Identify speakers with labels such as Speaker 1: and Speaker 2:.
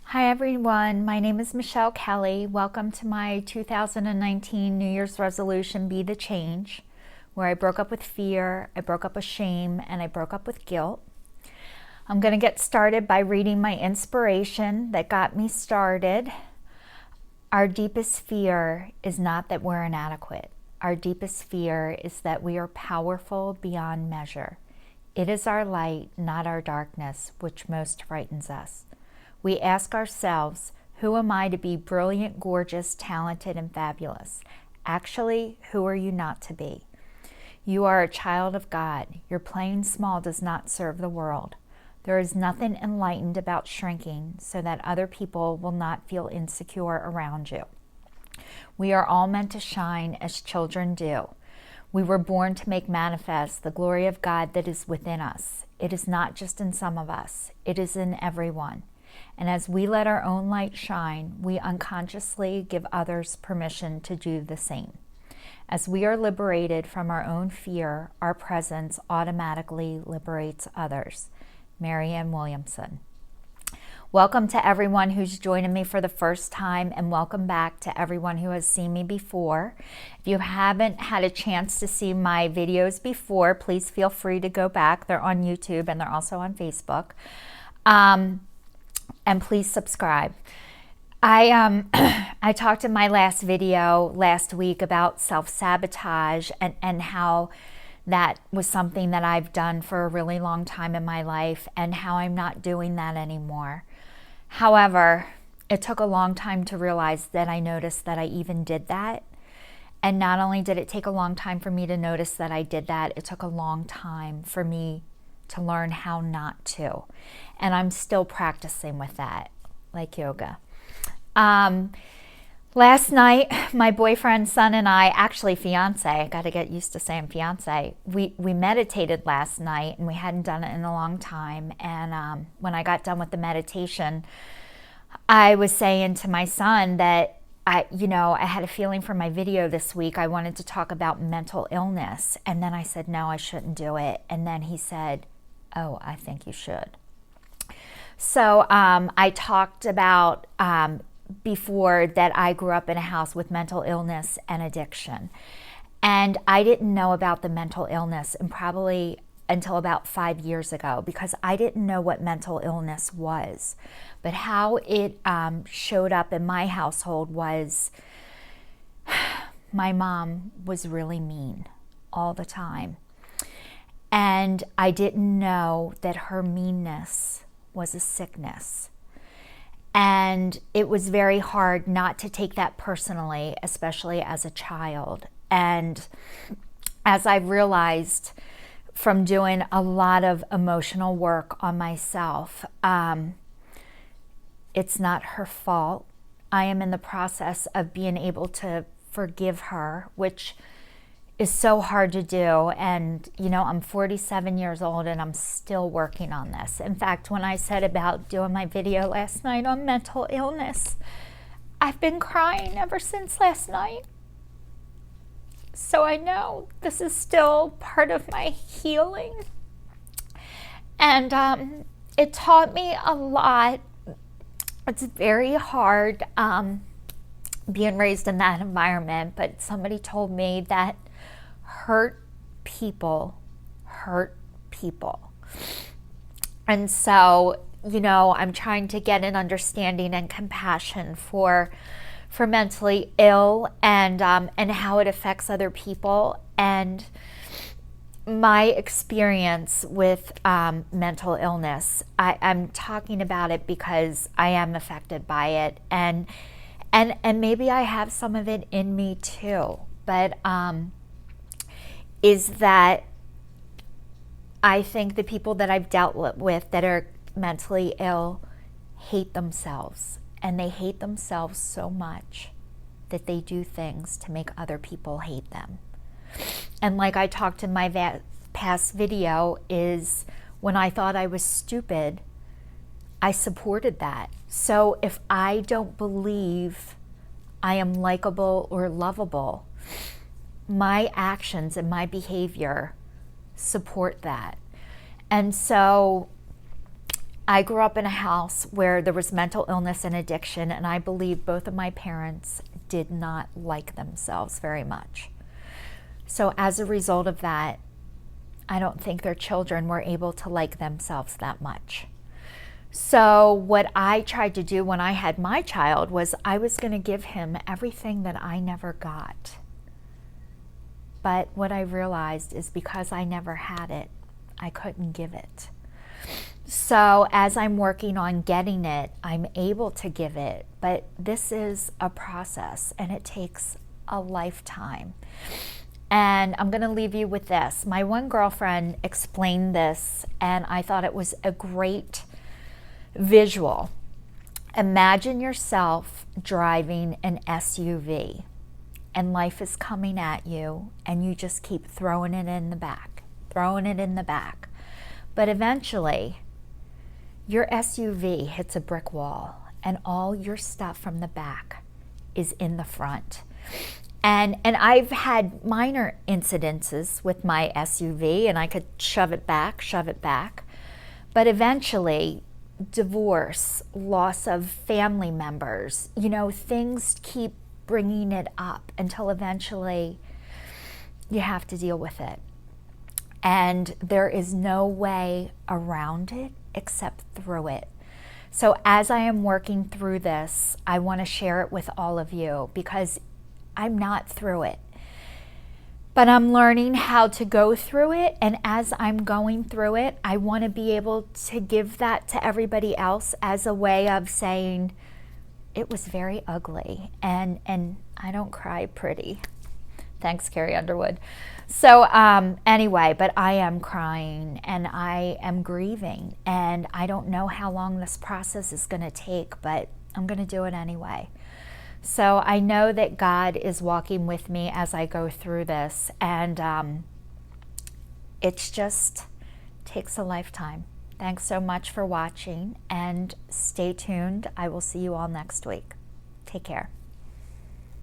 Speaker 1: Hi everyone, my name is Michelle Kelly. Welcome to my 2019 New Year's resolution, Be the Change, where I broke up with fear, I broke up with shame, and I broke up with guilt. I'm going to get started by reading my inspiration that got me started. Our deepest fear is not that we're inadequate. Our deepest fear is that we are powerful beyond measure. It is our light, not our darkness, which most frightens us. We ask ourselves, who am I to be brilliant, gorgeous, talented, and fabulous? Actually, who are you not to be? You are a child of God. Your playing small does not serve the world. There is nothing enlightened about shrinking so that other people will not feel insecure around you. We are all meant to shine as children do. We were born to make manifest the glory of God that is within us. It is not just in some of us. It is in everyone. And as we let our own light shine, we unconsciously give others permission to do the same. As we are liberated from our own fear, our presence automatically liberates others. Marianne Williamson. Welcome to everyone who's joining me for the first time, and welcome back to everyone who has seen me before. If you haven't had a chance to see my videos before, please feel free to go back. They're on YouTube and they're also on Facebook. And please subscribe. I talked in my last video last week about self-sabotage and how that was something that I've done for a really long time in my life and how I'm not doing that anymore. However, it took a long time to realize that I noticed that I even did that. And not only did it take a long time for me to notice that I did that, it took a long time for me to learn how not to. And I'm still practicing with that, like yoga. Last night, my boyfriend, son, and I, actually fiance, I got to get used to saying fiance, we meditated last night, and we hadn't done it in a long time. And when I got done with the meditation, I was saying to my son that I had a feeling for my video this week. I wanted to talk about mental illness. And then I said, no, I shouldn't do it. And then he said, oh, I think you should. So I talked about before that I grew up in a house with mental illness and addiction. And I didn't know about the mental illness and probably until about 5 years ago, because I didn't know what mental illness was. But how it showed up in my household was my mom was really mean all the time. And I didn't know that her meanness was a sickness. And it was very hard not to take that personally, especially as a child. And as I realized from doing a lot of emotional work on myself, it's not her fault. I am in the process of being able to forgive her, which is so hard to do. And I'm 47 years old and I'm still working on this. In fact, when I said about doing my video last night on mental illness, I've been crying ever since last night. So I know this is still part of my healing. And it taught me a lot. It's very hard being raised in that environment, but somebody told me that hurt people hurt people. And so, I'm trying to get an understanding and compassion for mentally ill and how it affects other people. And my experience with mental illness, I'm talking about it because I am affected by it, and maybe I have some of it in me too. But is that I think the people that I've dealt with that are mentally ill hate themselves, and they hate themselves so much that they do things to make other people hate them. And like I talked in my past video, is when I thought I was stupid, I supported that. So if I don't believe I am likable or lovable, my actions and my behavior support that. And so, I grew up in a house where there was mental illness and addiction, and I believe both of my parents did not like themselves very much. So as a result of that, I don't think their children were able to like themselves that much. So what I tried to do when I had my child was I was going to give him everything that I never got. But what I realized is because I never had it, I couldn't give it. So as I'm working on getting it, I'm able to give it. But this is a process, and it takes a lifetime. And I'm going to leave you with this. My one girlfriend explained this, and I thought it was a great visual. Imagine yourself driving an SUV, and life is coming at you, and you just keep throwing it in the back, throwing it in the back. But eventually, your SUV hits a brick wall, and all your stuff from the back is in the front. And I've had minor incidences with my SUV, and I could shove it back. But eventually, divorce, loss of family members, things keep bringing it up until eventually you have to deal with it. And there is no way around it except through it. So as I am working through this, I want to share it with all of you because I'm not through it. But I'm learning how to go through it, and as I'm going through it, I want to be able to give that to everybody else as a way of saying, it was very ugly, and I don't cry pretty. Thanks, Carrie Underwood. So anyway, but I am crying, and I am grieving, and I don't know how long this process is going to take, but I'm going to do it anyway. So I know that God is walking with me as I go through this, and it's just takes a lifetime. Thanks so much for watching, and stay tuned. I will see you all next week. Take care.